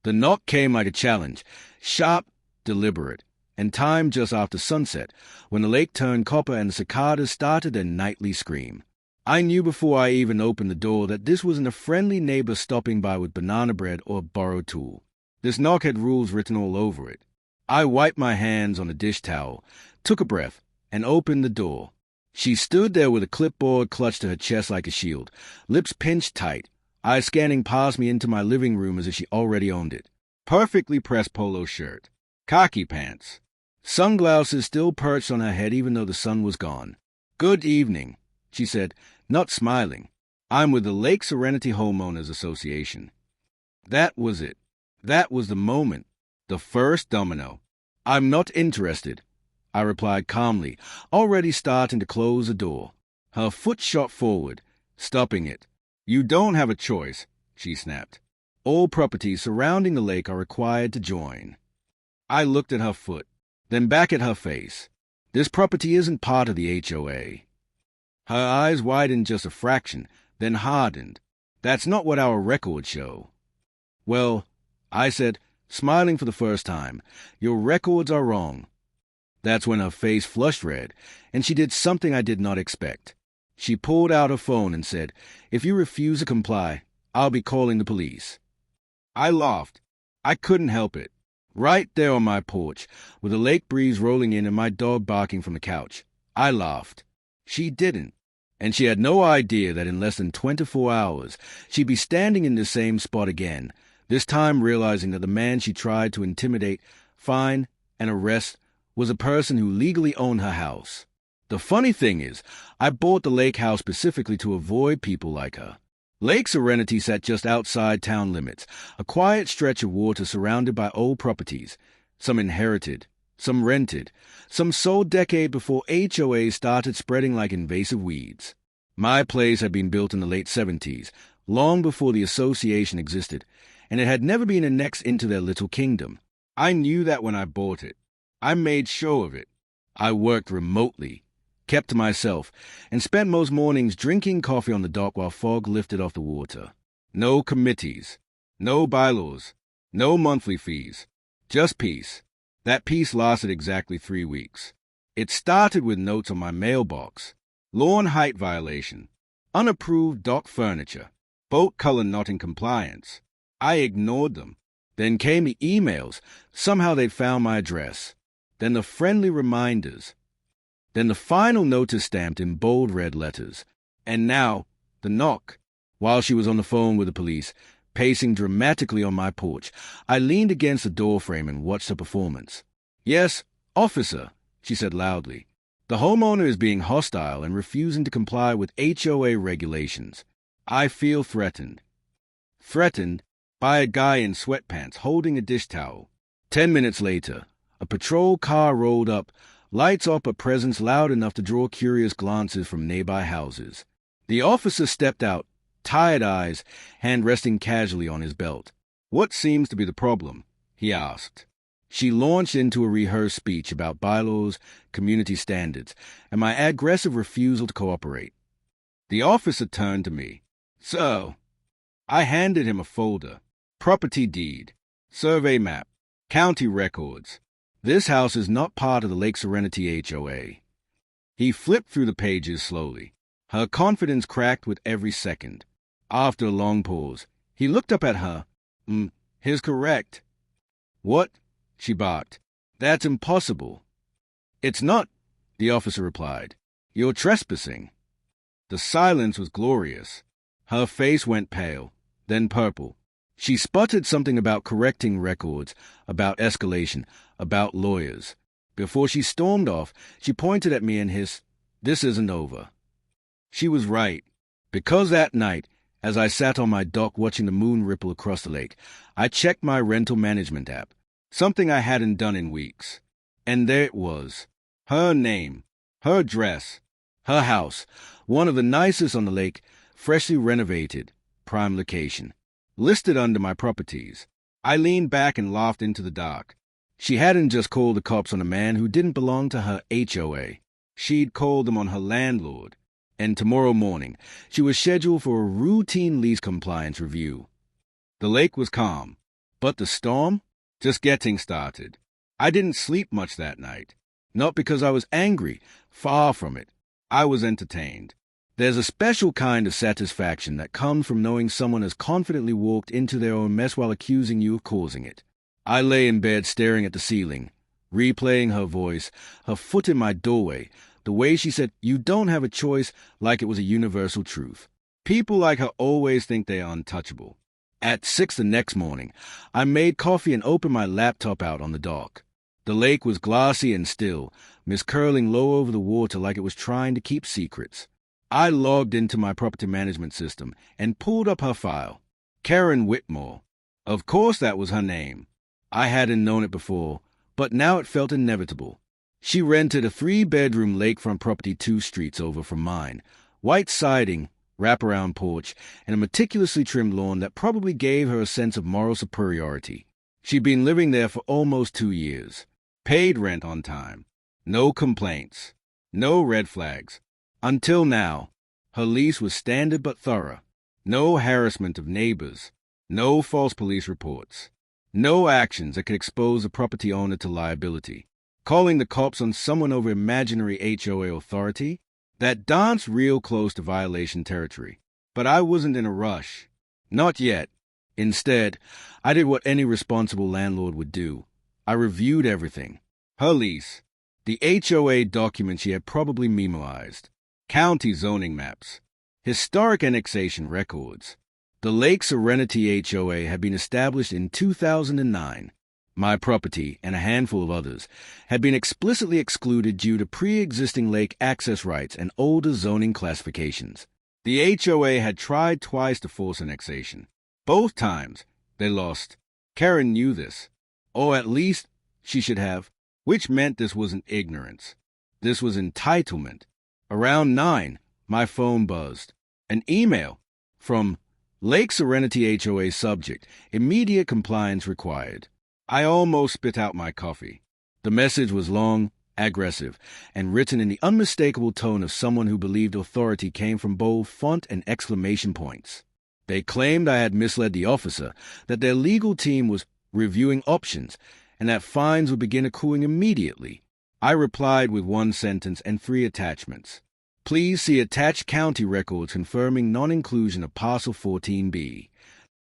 The knock came like a challenge, sharp, deliberate, and timed just after sunset, when the lake turned copper and the cicadas started their nightly scream. I knew before I even opened the door that this wasn't a friendly neighbor stopping by with banana bread or a borrowed tool. This knock had rules written all over it. I wiped my hands on a dish towel, took a breath, and opened the door. She stood there with a clipboard clutched to her chest like a shield, lips pinched tight, eyes scanning past me into my living room as if she already owned it. Perfectly pressed polo shirt, khaki pants, sunglasses still perched on her head even though the sun was gone. "Good evening," she said, not smiling. "I'm with the Lake Serenity Homeowners Association." That was it. That was the moment. The first domino. "I'm not interested," I replied calmly, already starting to close the door. Her foot shot forward, stopping it. "You don't have a choice," she snapped. "All properties surrounding the lake are required to join." I looked at her foot, then back at her face. "This property isn't part of the HOA. Her eyes widened just a fraction, then hardened. "That's not what our records show." "Well," I said, smiling for the first time, "your records are wrong." That's when her face flushed red, and she did something I did not expect. She pulled out her phone and said, "If you refuse to comply, I'll be calling the police." I laughed. I couldn't help it. Right there on my porch, with the lake breeze rolling in and my dog barking from the couch, I laughed. She didn't, and she had no idea that in less than 24 hours, she'd be standing in the same spot again, this time realizing that the man she tried to intimidate, fine, and arrest was a person who legally owned her house. The funny thing is, I bought the lake house specifically to avoid people like her. Lake Serenity sat just outside town limits, a quiet stretch of water surrounded by old properties, some inherited, some rented, some sold decade before HOAs started spreading like invasive weeds. My place had been built in the late 70s, long before the association existed, and it had never been annexed into their little kingdom. I knew that when I bought it. I made show of it. I worked remotely, kept to myself, and spent most mornings drinking coffee on the dock while fog lifted off the water. No committees, no bylaws, no monthly fees, just peace. That peace lasted exactly 3 weeks. It started with notes on my mailbox. Lawn height violation, unapproved dock furniture, boat color not in compliance. I ignored them. Then came the emails. Somehow they'd found my address. Then the friendly reminders. Then the final notice stamped in bold red letters. And now, the knock. While she was on the phone with the police, pacing dramatically on my porch, I leaned against the doorframe and watched her performance. "Yes, officer," she said loudly. "The homeowner is being hostile and refusing to comply with HOA regulations. I feel threatened." Threatened by a guy in sweatpants holding a dish towel. 10 minutes later, a patrol car rolled up, lights up, a presence loud enough to draw curious glances from nearby houses. The officer stepped out, tired eyes, hand resting casually on his belt. "What seems to be the problem?" he asked. She launched into a rehearsed speech about bylaws, community standards, and my aggressive refusal to cooperate. The officer turned to me. "So," I handed him a folder. "Property deed, survey map, county records. This house is not part of the Lake Serenity HOA." He flipped through the pages slowly. Her confidence cracked with every second. After a long pause, he looked up at her. He's correct." "What?" she barked. "That's impossible." "It's not," the officer replied. "You're trespassing." The silence was glorious. Her face went pale, then purple. She sputtered something about correcting records, about escalation, about lawyers. Before she stormed off, she pointed at me and hissed, "This isn't over." She was right, because that night, as I sat on my dock watching the moon ripple across the lake, I checked my rental management app, something I hadn't done in weeks. And there it was. Her name, her address, her house, one of the nicest on the lake, freshly renovated, prime location, listed under my properties. I leaned back and laughed into the dark. She hadn't just called the cops on a man who didn't belong to her HOA. She'd called them on her landlord. And tomorrow morning, she was scheduled for a routine lease compliance review. The lake was calm. But the storm? Just getting started. I didn't sleep much that night. Not because I was angry. Far from it. I was entertained. There's a special kind of satisfaction that comes from knowing someone has confidently walked into their own mess while accusing you of causing it. I lay in bed staring at the ceiling, replaying her voice, her foot in my doorway, the way she said, "You don't have a choice," like it was a universal truth. People like her always think they are untouchable. At 6 the next morning, I made coffee and opened my laptop out on the dock. The lake was glassy and still, miscurling low over the water like it was trying to keep secrets. I logged into my property management system and pulled up her file. Karen Whitmore. Of course that was her name. I hadn't known it before, but now it felt inevitable. She rented a 3-bedroom lakefront property 2 streets over from mine. White siding, wraparound porch, and a meticulously trimmed lawn that probably gave her a sense of moral superiority. She'd been living there for almost 2 years. Paid rent on time. No complaints. No red flags. Until now, her lease was standard but thorough. No harassment of neighbors. No false police reports. No actions that could expose a property owner to liability. Calling the cops on someone over imaginary HOA authority? That danced real close to violation territory. But I wasn't in a rush. Not yet. Instead, I did what any responsible landlord would do. I reviewed everything. Her lease. The HOA document she had probably memoized. County zoning maps. Historic annexation records. The Lake Serenity HOA had been established in 2009. My property, and a handful of others, had been explicitly excluded due to pre-existing lake access rights and older zoning classifications. The HOA had tried twice to force annexation. Both times, they lost. Karen knew this. Or at least, she should have. Which meant this wasn't ignorance. This was entitlement. Around 9, my phone buzzed. An email from Lake Serenity HOA subject, immediate compliance required. I almost spit out my coffee. The message was long, aggressive, and written in the unmistakable tone of someone who believed authority came from bold font and exclamation points. They claimed I had misled the officer, that their legal team was reviewing options, and that fines would begin accruing immediately. I replied with 1 sentence and 3 attachments. Please see attached county records confirming non-inclusion of Parcel 14B.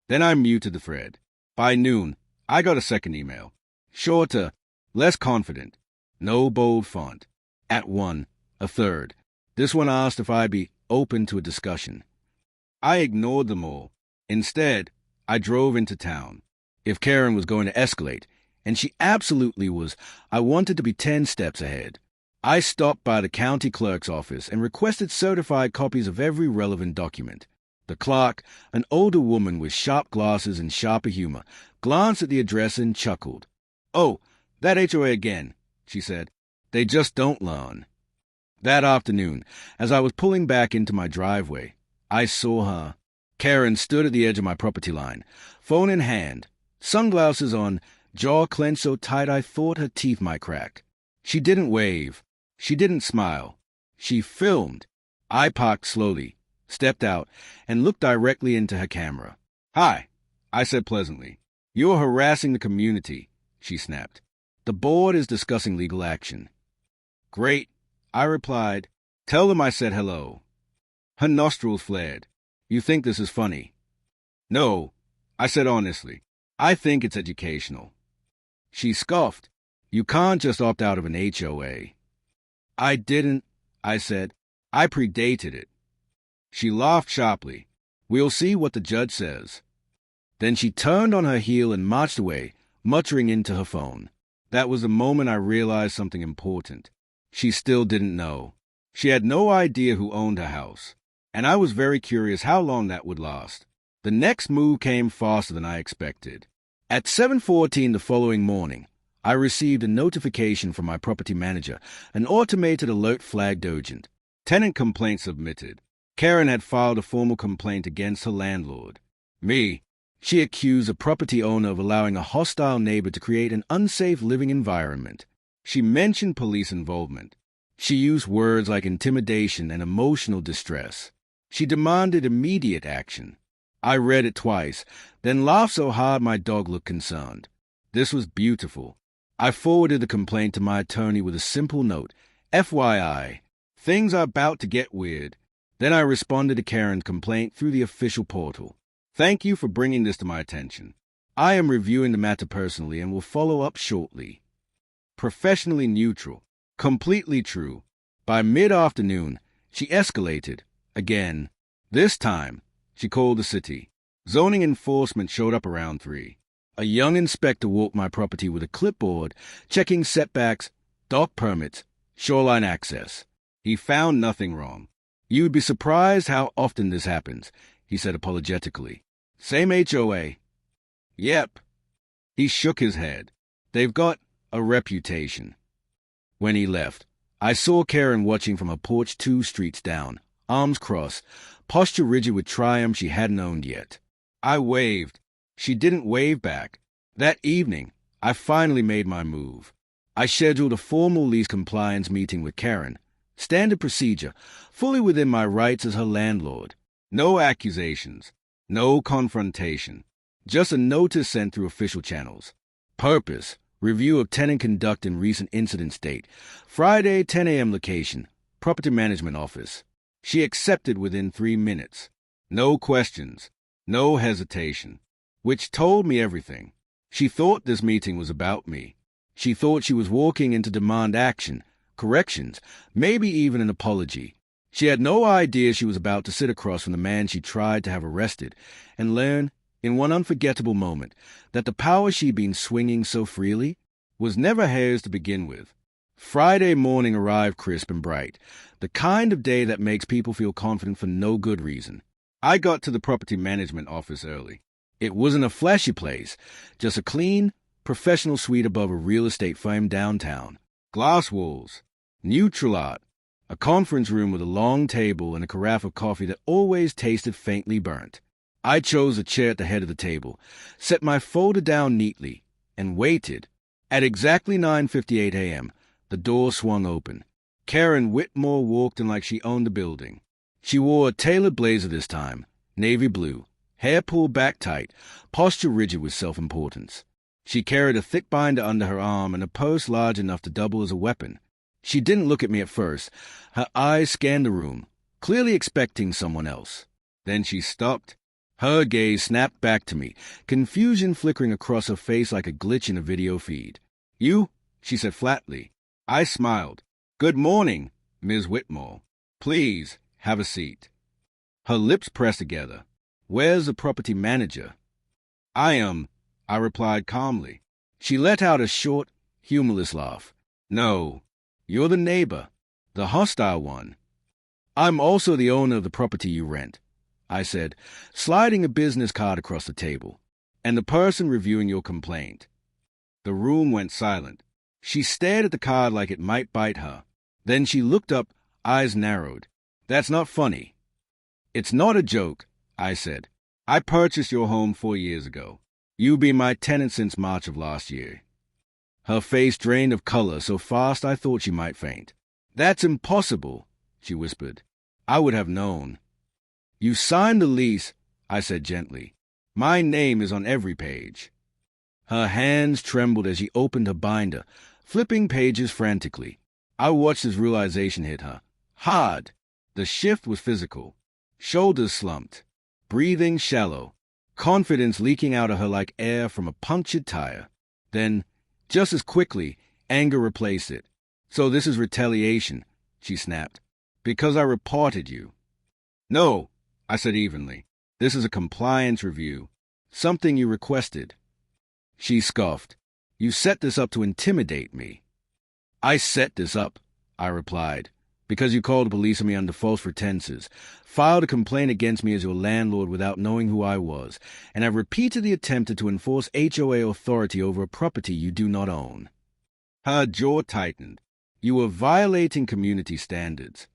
Then I muted the thread. By noon, I got a second email. Shorter, less confident. No bold font. At 1, a third. This one asked if I'd be open to a discussion. I ignored them all. Instead, I drove into town. If Karen was going to escalate, and she absolutely was, I wanted to be 10 steps ahead. I stopped by the county clerk's office and requested certified copies of every relevant document. The clerk, an older woman with sharp glasses and sharper humor, glanced at the address and chuckled. "Oh, that HOA again," she said. "They just don't learn." That afternoon, as I was pulling back into my driveway, I saw her. Karen stood at the edge of my property line, phone in hand, sunglasses on, jaw clenched so tight I thought her teeth might crack. She didn't wave. She didn't smile. She filmed. I parked slowly, stepped out, and looked directly into her camera. "Hi," I said pleasantly. "You're harassing the community," she snapped. "The board is discussing legal action." "Great," I replied. "Tell them I said hello." Her nostrils flared. "You think this is funny?" "No," I said honestly. "I think it's educational." She scoffed. "You can't just opt out of an HOA." "I didn't," I said. "I predated it." She laughed sharply. "We'll see what the judge says." Then she turned on her heel and marched away, muttering into her phone. That was the moment I realized something important. She still didn't know. She had no idea who owned her house. And I was very curious how long that would last. The next move came faster than I expected. At 7:14 the following morning, I received a notification from my property manager, an automated alert flagged urgent. Tenant complaint submitted. Karen had filed a formal complaint against her landlord. Me. She accused a property owner of allowing a hostile neighbor to create an unsafe living environment. She mentioned police involvement. She used words like intimidation and emotional distress. She demanded immediate action. I read it twice, then laughed so hard my dog looked concerned. This was beautiful. I forwarded the complaint to my attorney with a simple note, FYI, things are about to get weird. Then I responded to Karen's complaint through the official portal. Thank you for bringing this to my attention. I am reviewing the matter personally and will follow up shortly. Professionally neutral. Completely true. By mid-afternoon, she escalated. Again. This time, she called the city. Zoning enforcement showed up around 3. A young inspector walked my property with a clipboard, checking setbacks, dock permits, shoreline access. He found nothing wrong. You'd be surprised how often this happens, he said apologetically. Same HOA. Yep. He shook his head. They've got a reputation. When he left, I saw Karen watching from her porch 2 streets down, arms crossed, posture rigid with triumph she hadn't owned yet. I waved. She didn't wave back. That evening, I finally made my move. I scheduled a formal lease compliance meeting with Karen. Standard procedure, fully within my rights as her landlord. No accusations. No confrontation. Just a notice sent through official channels. Purpose, review of tenant conduct and recent incidents date. Friday, 10 a.m. location. Property management office. She accepted within 3 minutes. No questions. No hesitation. Which told me everything. She thought this meeting was about me. She thought she was walking in to demand action, corrections, maybe even an apology. She had no idea she was about to sit across from the man she tried to have arrested and learn, in one unforgettable moment, that the power she'd been swinging so freely was never hers to begin with. Friday morning arrived crisp and bright, the kind of day that makes people feel confident for no good reason. I got to the property management office early. It wasn't a flashy place, just a clean, professional suite above a real estate firm downtown. Glass walls, neutral art, a conference room with a long table and a carafe of coffee that always tasted faintly burnt. I chose a chair at the head of the table, set my folder down neatly, and waited. At exactly 9:58 a.m., the door swung open. Karen Whitmore walked in like she owned the building. She wore a tailored blazer this time, navy blue, hair pulled back tight, posture rigid with self-importance. She carried a thick binder under her arm and a purse large enough to double as a weapon. She didn't look at me at first. Her eyes scanned the room, clearly expecting someone else. Then she stopped. Her gaze snapped back to me, confusion flickering across her face like a glitch in a video feed. You? She said flatly. I smiled. Good morning, Ms. Whitmore. Please, have a seat. Her lips pressed together. Where's the property manager? I replied calmly. She let out a short, humorless laugh. No, you're the neighbor, the hostile one. I'm also the owner of the property you rent, I said, sliding a business card across the table, and the person reviewing your complaint. The room went silent. She stared at the card like it might bite her. Then she looked up, eyes narrowed. That's not funny. It's not a joke, I said. I purchased your home 4 years ago. You've been my tenant since March of last year. Her face drained of color so fast I thought she might faint. That's impossible, she whispered. I would have known. You signed the lease, I said gently. My name is on every page. Her hands trembled as she opened her binder, flipping pages frantically. I watched as realization hit her. Hard. The shift was physical. Shoulders slumped. Breathing shallow. Confidence leaking out of her like air from a punctured tire. Then, just as quickly, anger replaced it. So this is retaliation, she snapped. Because I reported you. No, I said evenly. This is a compliance review. Something you requested. She scoffed. You set this up to intimidate me. I set this up, I replied, because you called the police on me under false pretenses, filed a complaint against me as your landlord without knowing who I was, and have repeatedly attempted to enforce HOA authority over a property you do not own. Her jaw tightened. You were violating community standards.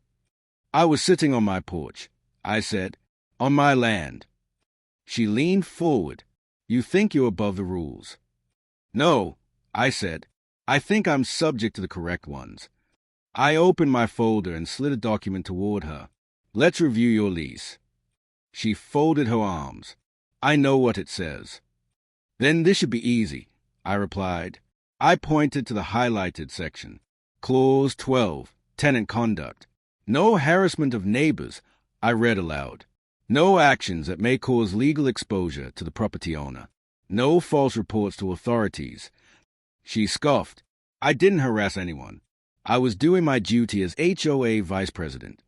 I was sitting on my porch, I said, on my land. She leaned forward. You think you're above the rules. No, I said. I think I'm subject to the correct ones. I opened my folder and slid a document toward her. Let's review your lease. She folded her arms. I know what it says. Then this should be easy, I replied. I pointed to the highlighted section. Clause 12, tenant conduct. No harassment of neighbors, I read aloud. No actions that may cause legal exposure to the property owner. No false reports to authorities. She scoffed. I didn't harass anyone. I was doing my duty as HOA vice president.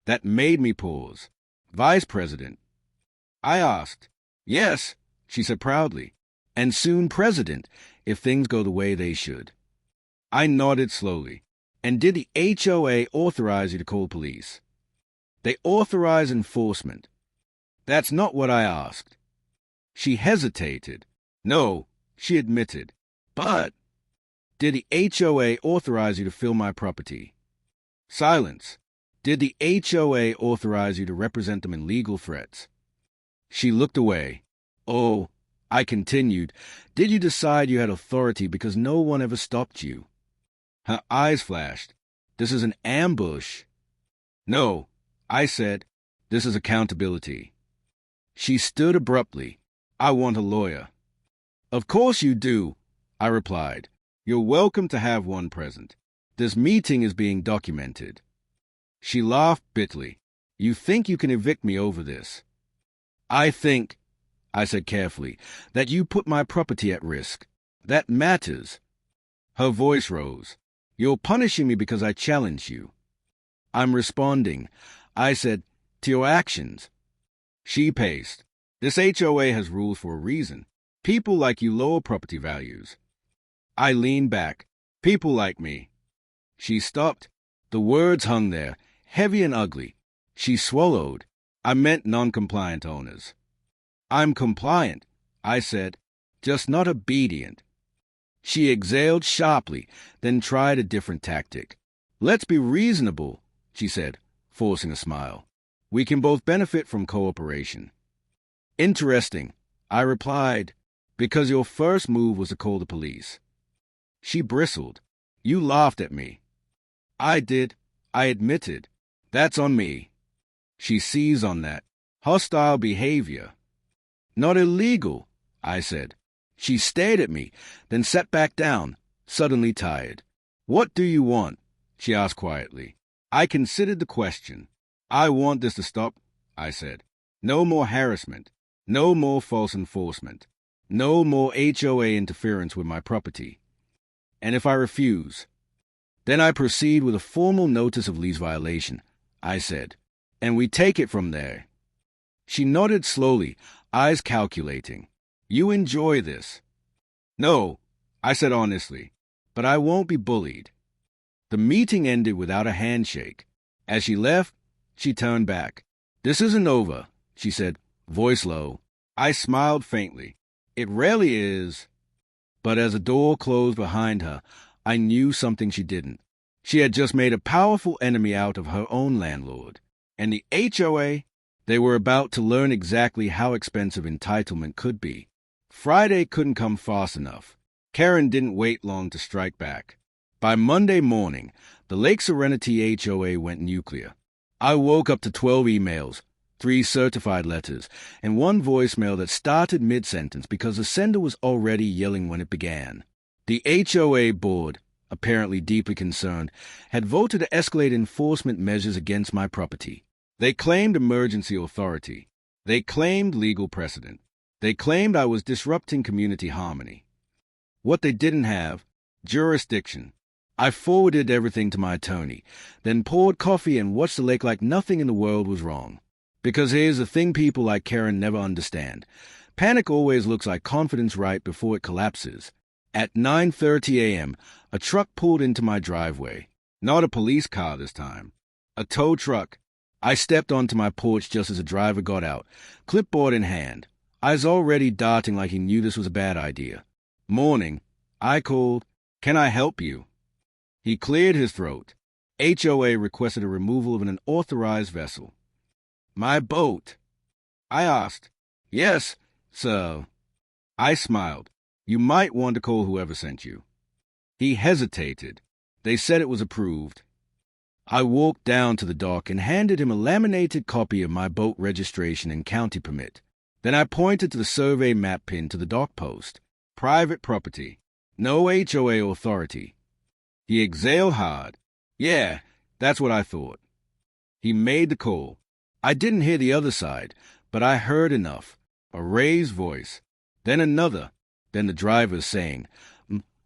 That made me pause. Vice president? I asked. Yes, she said proudly. And soon president, if things go the way they should. I nodded slowly. And did the HOA authorize you to call police? They authorize enforcement. That's not what I asked. She hesitated. No, she admitted. But did the HOA authorize you to fill my property? Silence. Did the HOA authorize you to represent them in legal threats? She looked away. Oh, I continued, did you decide you had authority because no one ever stopped you? Her eyes flashed. This is an ambush. No, I said, this is accountability. She stood abruptly. I want a lawyer. Of course you do, I replied. You're welcome to have one present. This meeting is being documented. She laughed bitterly. You think you can evict me over this? I think, I said carefully, that you put my property at risk. That matters. Her voice rose. You're punishing me because I challenged you. I'm responding. I said, to your actions. She paced. This HOA has rules for a reason. People like you lower property values. I leaned back. People like me. She stopped. The words hung there, heavy and ugly. She swallowed. I meant non-compliant owners. I'm compliant, I said, just not obedient. She exhaled sharply, then tried a different tactic. Let's be reasonable, she said, forcing a smile. We can both benefit from cooperation. Interesting, I replied, because your first move was to call the police. She bristled. You laughed at me. I did, I admitted. That's on me. She seized on that. Hostile behavior. Not illegal, I said. She stared at me, then sat back down, suddenly tired. What do you want? She asked quietly. I considered the question. I want this to stop, I said. No more harassment. No more false enforcement. No more HOA interference with my property. And if I refuse, then I proceed with a formal notice of lease violation, I said, and we take it from there. She nodded slowly, eyes calculating. You enjoy this. No, I said honestly, but I won't be bullied. The meeting ended without a handshake. As she left, she turned back. This isn't over, she said, voice low. I smiled faintly. It rarely is. But as the door closed behind her, I knew something she didn't. She had just made a powerful enemy out of her own landlord. And the HOA, they were about to learn exactly how expensive entitlement could be. Friday couldn't come fast enough. Karen didn't wait long to strike back. By Monday morning, the Lake Serenity HOA went nuclear. I woke up to 12 emails, 3 certified letters, and 1 voicemail that started mid-sentence because the sender was already yelling when it began. The HOA board, apparently deeply concerned, had voted to escalate enforcement measures against my property. They claimed emergency authority. They claimed legal precedent. They claimed I was disrupting community harmony. What they didn't have, jurisdiction. I forwarded everything to my attorney, then poured coffee and watched the lake like nothing in the world was wrong. Because here's the thing people like Karen never understand. Panic always looks like confidence right before it collapses. At 9:30 a.m., a truck pulled into my driveway. Not a police car this time. A tow truck. I stepped onto my porch just as the driver got out, clipboard in hand. Eyes already darting like he knew this was a bad idea. Morning. I called, "Can I help you?" He cleared his throat. HOA requested a removal of an unauthorized vessel. My boat. I asked. Yes, sir. I smiled. You might want to call whoever sent you. He hesitated. They said it was approved. I walked down to the dock and handed him a laminated copy of my boat registration and county permit. Then I pointed to the survey map pinned to the dock post. Private property. No HOA authority. He exhaled hard. Yeah, that's what I thought. He made the call. I didn't hear the other side, but I heard enough. A raised voice. Then another. Then the driver saying,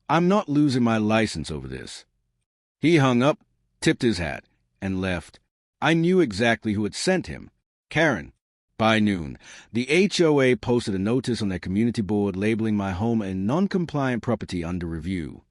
I'm not losing my license over this. He hung up, tipped his hat, and left. I knew exactly who had sent him. Karen. By noon, the HOA posted a notice on their community board labeling my home a non-compliant property under review.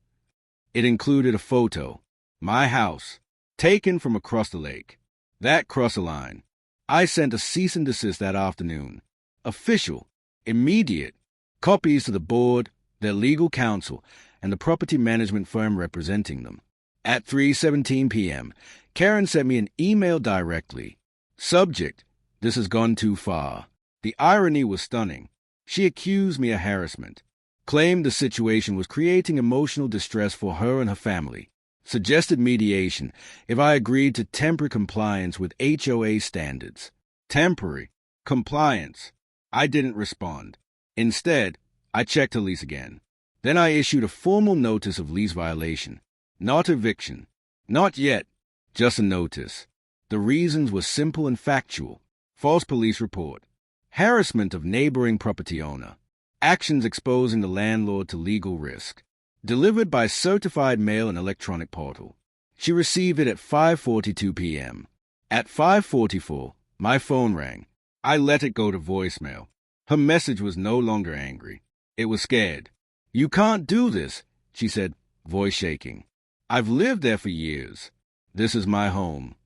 It included a photo. My house. Taken from across the lake. That crossed a line. I sent a cease and desist that afternoon. Official. Immediate. Copies to the board, their legal counsel, and the property management firm representing them. At 3:17 p.m., Karen sent me an email directly. Subject. This has gone too far. The irony was stunning. She accused me of harassment. Claimed the situation was creating emotional distress for her and her family. Suggested mediation if I agreed to temporary compliance with HOA standards. Temporary. Compliance. I didn't respond. Instead, I checked her lease again. Then I issued a formal notice of lease violation. Not eviction. Not yet. Just a notice. The reasons were simple and factual. False police report. Harassment of neighboring property owner. Actions exposing the landlord to legal risk. Delivered by certified mail and electronic portal. She received it at 5:42 p.m. At 5:44, my phone rang. I let it go to voicemail. Her message was no longer angry. It was scared. You can't do this, she said, voice shaking. I've lived there for years. This is my home.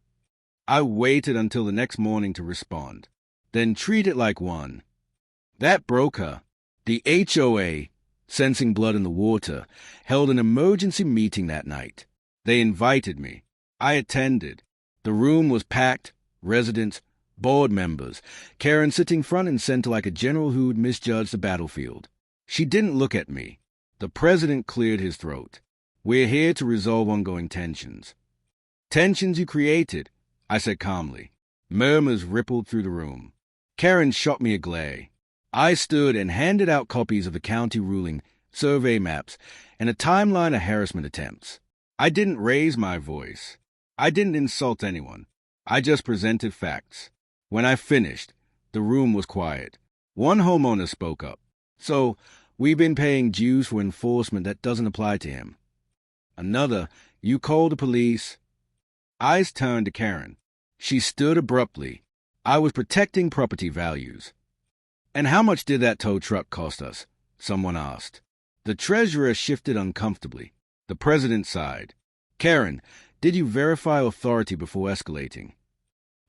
I waited until the next morning to respond, then treat it like one. That broke her. The HOA, sensing blood in the water, held an emergency meeting that night. They invited me. I attended. The room was packed, residents, board members, Karen sitting front and center like a general who'd misjudged the battlefield. She didn't look at me. The president cleared his throat. We're here to resolve ongoing tensions. Tensions you created, I said calmly. Murmurs rippled through the room. Karen shot me a glare. I stood and handed out copies of the county ruling, survey maps, and a timeline of harassment attempts. I didn't raise my voice. I didn't insult anyone. I just presented facts. When I finished, the room was quiet. One homeowner spoke up. So, we've been paying dues for enforcement that doesn't apply to him. Another, you called the police. Eyes turned to Karen. She stood abruptly. I was protecting property values. And how much did that tow truck cost us? Someone asked. The treasurer shifted uncomfortably. The president sighed. Karen, did you verify authority before escalating?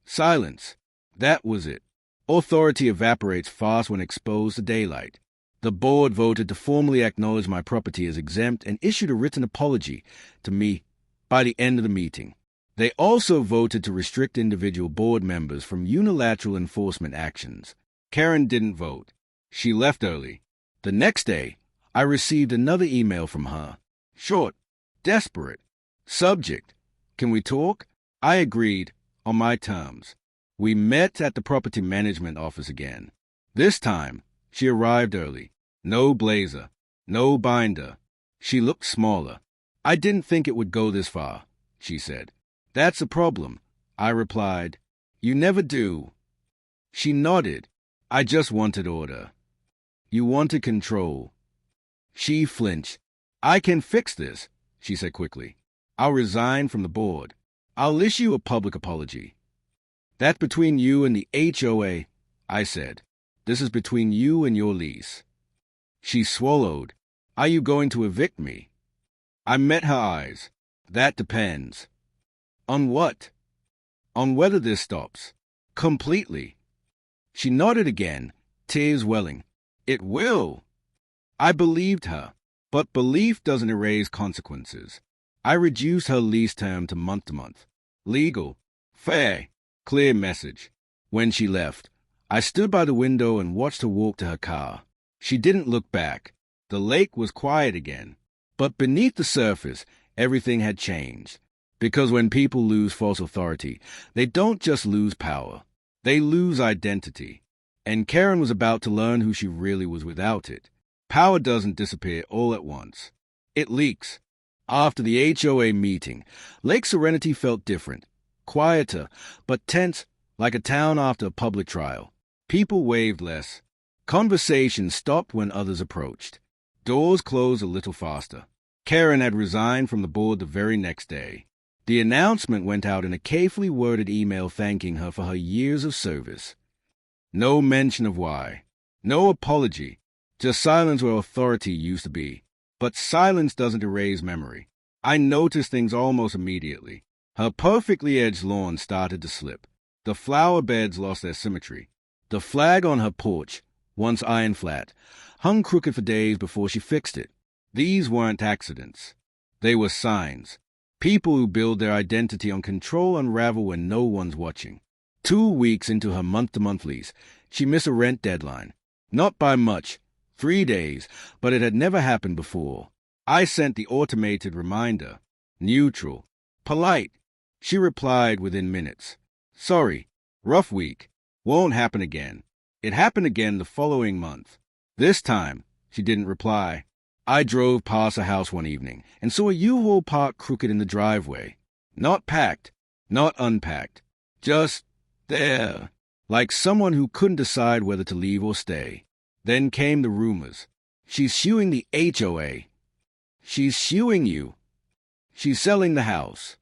Silence. That was it. Authority evaporates fast when exposed to daylight. The board voted to formally acknowledge my property as exempt and issued a written apology to me by the end of the meeting. They also voted to restrict individual board members from unilateral enforcement actions. Karen didn't vote. She left early. The next day, I received another email from her. Short, desperate. Subject, can we talk? I agreed, on my terms. We met at the property management office again. This time, she arrived early. No blazer, no binder. She looked smaller. I didn't think it would go this far, she said. That's a problem, I replied. You never do. She nodded. I just wanted order. You wanted control. She flinched. I can fix this, she said quickly. I'll resign from the board. I'll issue a public apology. That's between you and the HOA, I said. This is between you and your lease. She swallowed. Are you going to evict me? I met her eyes. That depends. On what? On whether this stops. Completely. She nodded again, tears welling. It will. I believed her, but belief doesn't erase consequences. I reduced her lease term to month. Legal. Fair. Clear message. When she left, I stood by the window and watched her walk to her car. She didn't look back. The lake was quiet again. But beneath the surface, everything had changed. Because when people lose false authority, they don't just lose power. They lose identity. And Karen was about to learn who she really was without it. Power doesn't disappear all at once. It leaks. After the HOA meeting, Lake Serenity felt different. Quieter, but tense, like a town after a public trial. People waved less. Conversations stopped when others approached. Doors closed a little faster. Karen had resigned from the board the very next day. The announcement went out in a carefully worded email thanking her for her years of service. No mention of why. No apology. Just silence where authority used to be. But silence doesn't erase memory. I noticed things almost immediately. Her perfectly edged lawn started to slip. The flower beds lost their symmetry. The flag on her porch, once iron flat, hung crooked for days before she fixed it. These weren't accidents. They were signs. People who build their identity on control unravel when no one's watching. 2 weeks into her month-to-month lease, she missed a rent deadline. Not by much, 3 days, but it had never happened before. I sent the automated reminder. Neutral. Polite. She replied within minutes. Sorry. Rough week. Won't happen again. It happened again the following month. This time, she didn't reply. I drove past her house one evening and saw a U-Haul parked crooked in the driveway. Not packed, not unpacked. Just there. Like someone who couldn't decide whether to leave or stay. Then came the rumors. She's suing the HOA. She's suing you. She's selling the house.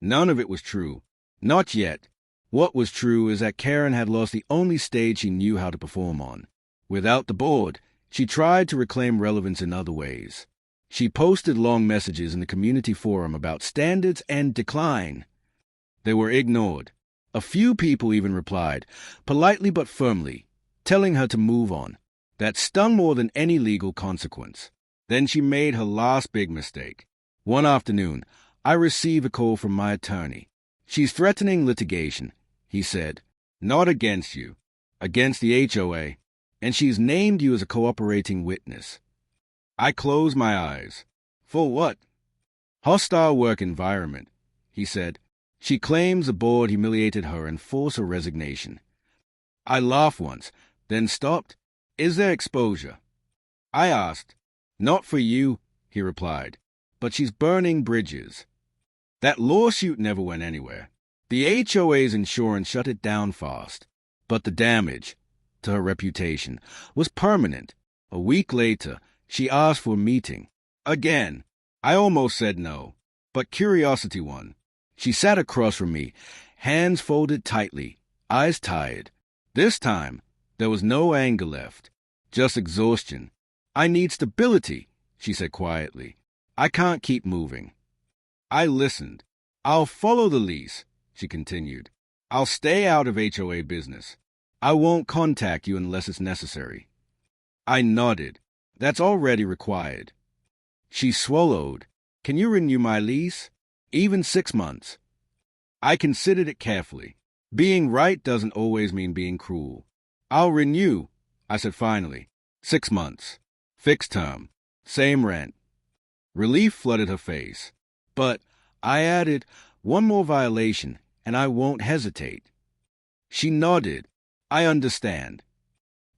None of it was true. Not yet. What was true is that Karen had lost the only stage she knew how to perform on. Without the board, she tried to reclaim relevance in other ways. She posted long messages in the community forum about standards and decline. They were ignored. A few people even replied, politely but firmly, telling her to move on. That stung more than any legal consequence. Then she made her last big mistake. One afternoon, I received a call from my attorney. She's threatening litigation, he said. Not against you. Against the HOA. And she's named you as a cooperating witness. I closed my eyes. For what? Hostile work environment, he said. She claims the board humiliated her and forced her resignation. I laughed once, then stopped. Is there exposure? I asked. Not for you, he replied. But she's burning bridges. That lawsuit never went anywhere. The HOA's insurance shut it down fast. But the damage to her reputation was permanent. A week later, she asked for a meeting. Again, I almost said no, but curiosity won. She sat across from me, hands folded tightly, eyes tired. This time, there was no anger left, just exhaustion. I need stability, she said quietly. I can't keep moving. I listened. I'll follow the lease, she continued. I'll stay out of HOA business. I won't contact you unless it's necessary. I nodded. That's already required. She swallowed. Can you renew my lease? Even 6 months. I considered it carefully. Being right doesn't always mean being cruel. I'll renew, I said finally. 6 months. Fixed term. Same rent. Relief flooded her face. But, I added, one more violation, and I won't hesitate. She nodded. I understand.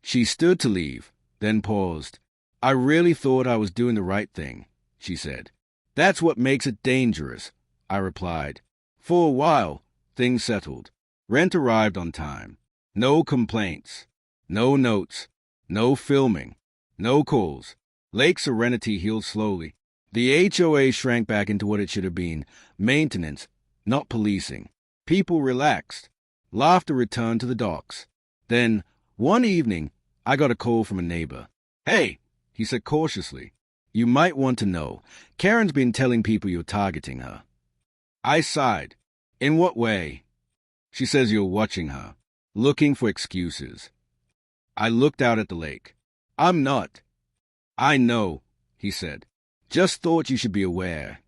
She stood to leave, then paused. I really thought I was doing the right thing, she said. That's what makes it dangerous, I replied. For a while, things settled. Rent arrived on time. No complaints. No notes. No filming. No calls. Lake Serenity healed slowly. The HOA shrank back into what it should have been, maintenance, not policing. People relaxed. Laughter returned to the docks. Then, one evening, I got a call from a neighbor. Hey, he said cautiously. You might want to know. Karen's been telling people you're targeting her. I sighed. In what way? She says you're watching her, looking for excuses. I looked out at the lake. I'm not. I know, he said. Just thought you should be aware.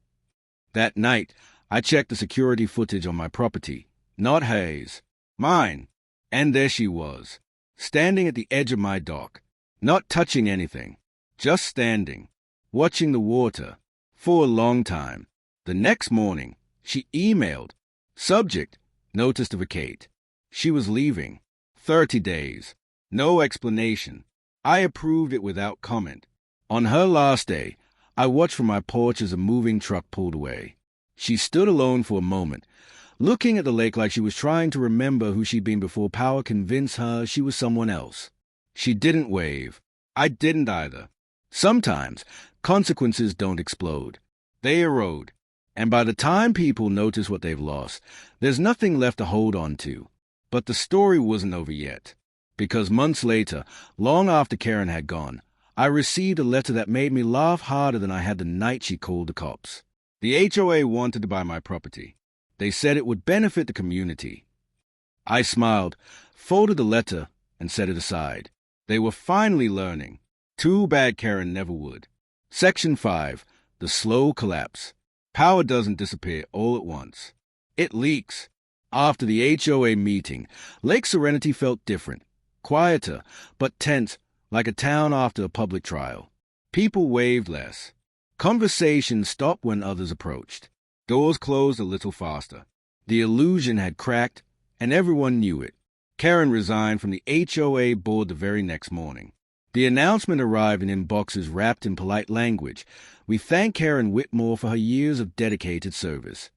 That night, I checked the security footage on my property. Not hers. Mine. And there she was, standing at the edge of my dock, not touching anything, just standing, watching the water, for a long time. The next morning, She emailed. Subject, notice to vacate. She was leaving. 30 days. No explanation. I approved it without comment. On her last day, I watched from my porch as a moving truck pulled away. She stood alone for a moment, looking at the lake like she was trying to remember who she'd been before power convinced her she was someone else. She didn't wave. I didn't either. Sometimes, consequences don't explode. They erode. And by the time people notice what they've lost, there's nothing left to hold on to. But the story wasn't over yet. Because months later, long after Karen had gone, I received a letter that made me laugh harder than I had the night she called the cops. The HOA wanted to buy my property. They said it would benefit the community. I smiled, folded the letter, and set it aside. They were finally learning. Too bad Karen never would. Section 5. The slow collapse. Power doesn't disappear all at once. It leaks. After the HOA meeting, Lake Serenity felt different. Quieter, but tense, like a town after a public trial. People waved less. Conversations stopped when others approached. Doors closed a little faster. The illusion had cracked, and everyone knew it. Karen resigned from the HOA board the very next morning. The announcement arrived in boxes wrapped in polite language. We thank Karen Whitmore for her years of dedicated service.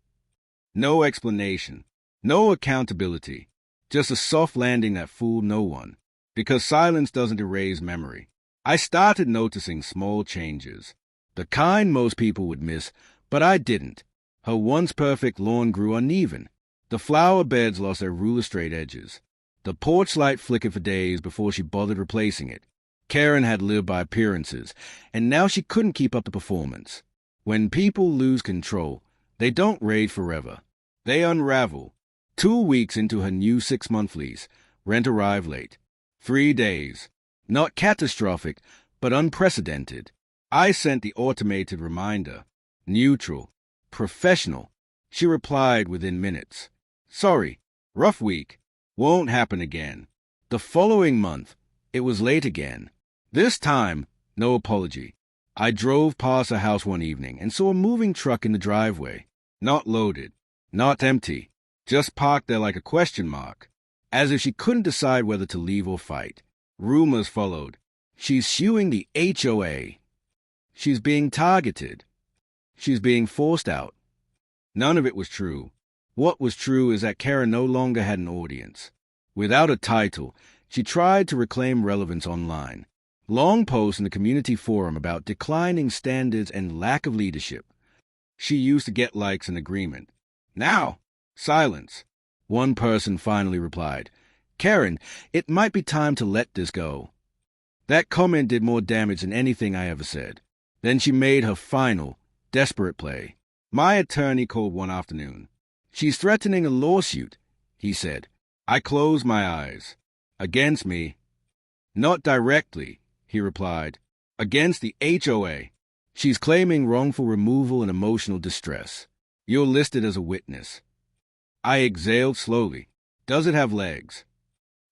No explanation. No accountability. Just a soft landing that fooled no one. Because silence doesn't erase memory. I started noticing small changes. The kind most people would miss, but I didn't. Her once perfect lawn grew uneven. The flower beds lost their ruler-straight edges. The porch light flickered for days before she bothered replacing it. Karen had lived by appearances, and now she couldn't keep up the performance. When people lose control, they don't rage forever. They unravel. 2 weeks into her new 6-month lease, rent arrived late. 3 days. Not catastrophic, but unprecedented. I sent the automated reminder. Neutral. Professional. She replied within minutes. Sorry. Rough week. Won't happen again. The following month, it was late again. This time, no apology. I drove past her house one evening and saw a moving truck in the driveway. Not loaded. Not empty. Just parked there like a question mark. As if she couldn't decide whether to leave or fight. Rumors followed. She's suing the HOA. She's being targeted. She's being forced out. None of it was true. What was true is that Karen no longer had an audience. Without a title, she tried to reclaim relevance online. Long posts in the community forum about declining standards and lack of leadership. She used to get likes and agreement. Now, silence. One person finally replied, Karen, it might be time to let this go. That comment did more damage than anything I ever said. Then she made her final, desperate play. My attorney called one afternoon. She's threatening a lawsuit, he said. I closed my eyes. Against me. Not directly, he replied. Against the HOA. She's claiming wrongful removal and emotional distress. You're listed as a witness. I exhaled slowly. Does it have legs?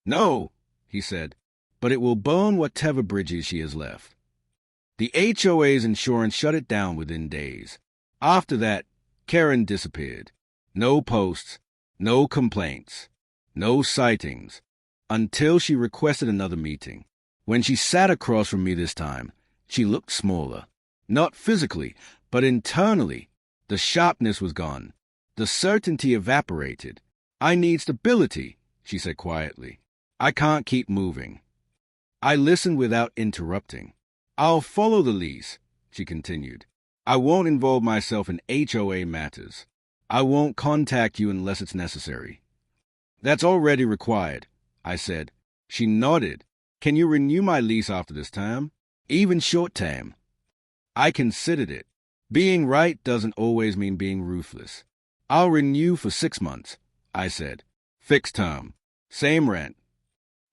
No, he said, but it will burn whatever bridges she has left. The HOA's insurance shut it down within days. After that, Karen disappeared. No posts, no complaints, no sightings, until she requested another meeting. When she sat across from me this time, she looked smaller. Not physically, but internally. The sharpness was gone. The certainty evaporated. I need stability, she said quietly. I can't keep moving. I listened without interrupting. I'll follow the lease, she continued. I won't involve myself in HOA matters. I won't contact you unless it's necessary. That's already required, I said. She nodded. Can you renew my lease after this term? Even short term? I considered it. Being right doesn't always mean being ruthless. I'll renew for 6 months, I said. Fixed term. Same rent.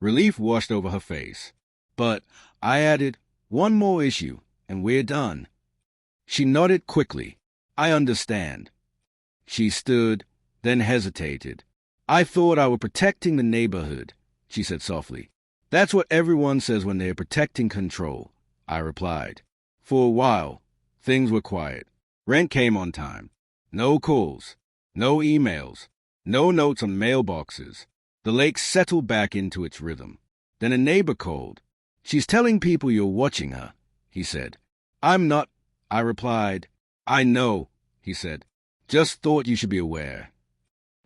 Relief washed over her face. But, I added, one more issue, and we're done. She nodded quickly. I understand. She stood, then hesitated. I thought I were protecting the neighborhood, she said softly. That's what everyone says when they're protecting control, I replied. For a while, things were quiet. Rent came on time. No calls. No emails. No notes on mailboxes. The lake settled back into its rhythm. Then a neighbor called. "She's telling people you're watching her," he said. "I'm not," I replied. "I know," he said. "Just thought you should be aware."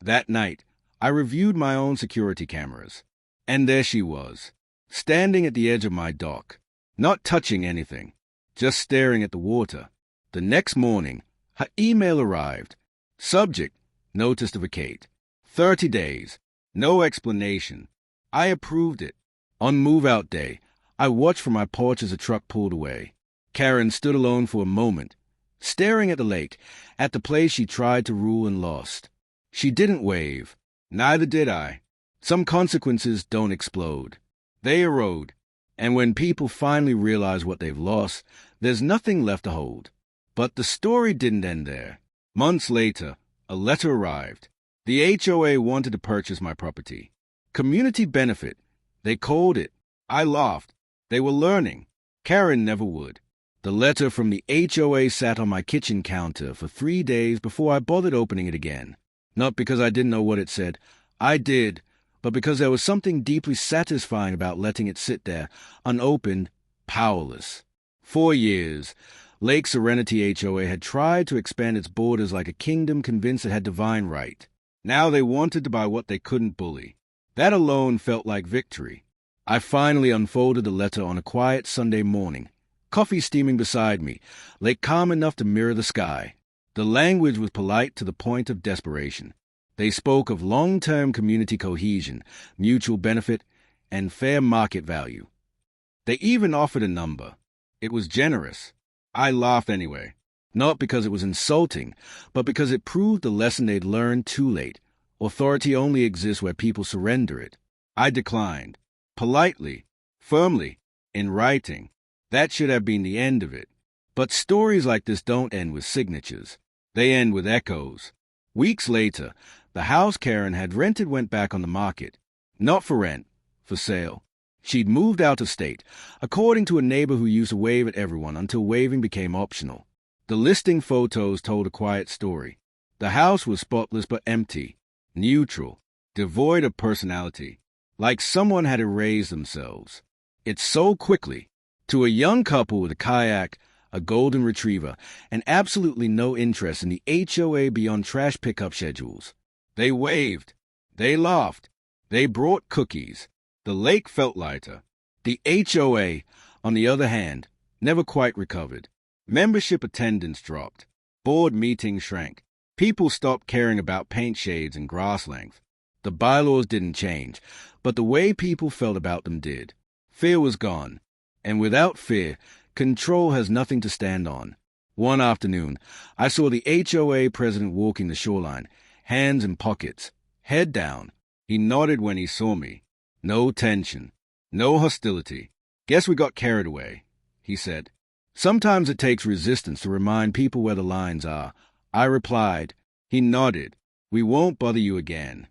That night, I reviewed my own security cameras. And there she was, standing at the edge of my dock, not touching anything, just staring at the water. The next morning, her email arrived. Subject, notice to vacate. 30 days. No explanation. I approved it. On move-out day, I watched from my porch as a truck pulled away. Karen stood alone for a moment, staring at the lake, at the place she tried to rule and lost. She didn't wave. Neither did I. Some consequences don't explode. They erode. And when people finally realize what they've lost, there's nothing left to hold. But the story didn't end there. Months later, a letter arrived. The HOA wanted to purchase my property. Community benefit. They called it. I laughed. They were learning. Karen never would. The letter from the HOA sat on my kitchen counter for 3 days before I bothered opening it again. Not because I didn't know what it said. I did, but because there was something deeply satisfying about letting it sit there, unopened, powerless. 4 years, Lake Serenity HOA had tried to expand its borders like a kingdom convinced it had divine right. Now they wanted to buy what they couldn't bully. That alone felt like victory. I finally unfolded the letter on a quiet Sunday morning, coffee steaming beside me, lake calm enough to mirror the sky. The language was polite to the point of desperation. They spoke of long-term community cohesion, mutual benefit, and fair market value. They even offered a number. It was generous. I laughed anyway, not because it was insulting, but because it proved the lesson they'd learned too late. Authority only exists where people surrender it. I declined. Politely, firmly, in writing. That should have been the end of it. But stories like this don't end with signatures. They end with echoes. Weeks later, the house Karen had rented went back on the market. Not for rent, for sale. She'd moved out of state, according to a neighbor who used to wave at everyone until waving became optional. The listing photos told a quiet story. The house was spotless but empty, neutral, devoid of personality, like someone had erased themselves. It sold quickly, to a young couple with a kayak, a golden retriever, and absolutely no interest in the HOA beyond trash pickup schedules. They waved. They laughed. They brought cookies. The lake felt lighter. The HOA, on the other hand, never quite recovered. Membership attendance dropped. Board meetings shrank. People stopped caring about paint shades and grass length. The bylaws didn't change, but the way people felt about them did. Fear was gone. And without fear, control has nothing to stand on. One afternoon, I saw the HOA president walking the shoreline, hands in pockets, head down. He nodded when he saw me. No tension. No hostility. "Guess we got carried away," he said. "Sometimes it takes resistance to remind people where the lines are." I replied. He nodded. "We won't bother you again."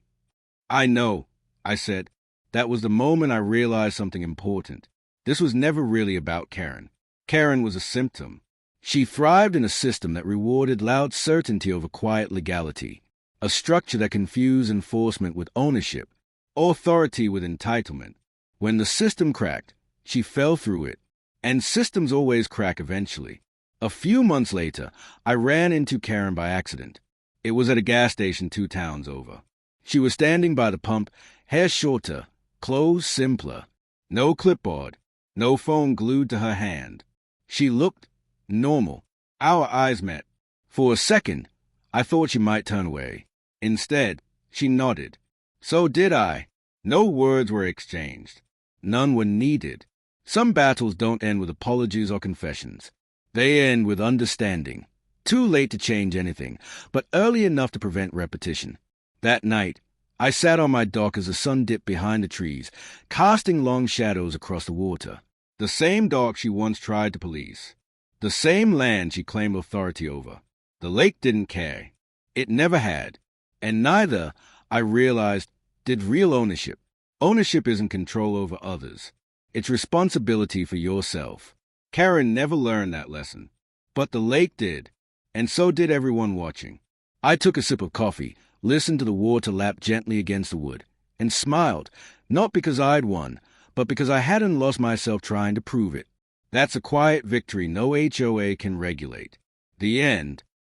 "I know," I said. That was the moment I realized something important. This was never really about Karen. Karen was a symptom. She thrived in a system that rewarded loud certainty over quiet legality, a structure that confused enforcement with ownership, authority with entitlement. When the system cracked, she fell through it. And systems always crack eventually. A few months later, I ran into Karen by accident. It was at a gas station 2 towns over. She was standing by the pump, hair shorter, clothes simpler. No clipboard, no phone glued to her hand. She looked normal. Our eyes met. For a second, I thought she might turn away. Instead, she nodded. So did I. No words were exchanged. None were needed. Some battles don't end with apologies or confessions. They end with understanding. Too late to change anything, but early enough to prevent repetition. That night, I sat on my dock as the sun dipped behind the trees, casting long shadows across the water. The same dock she once tried to police. The same land she claimed authority over. The lake didn't care. It never had. And neither, I realized, did real ownership. Ownership isn't control over others. It's responsibility for yourself. Karen never learned that lesson. But the lake did, and so did everyone watching. I took a sip of coffee, listened to the water lap gently against the wood, and smiled, not because I'd won, but because I hadn't lost myself trying to prove it. That's a quiet victory no HOA can regulate. The end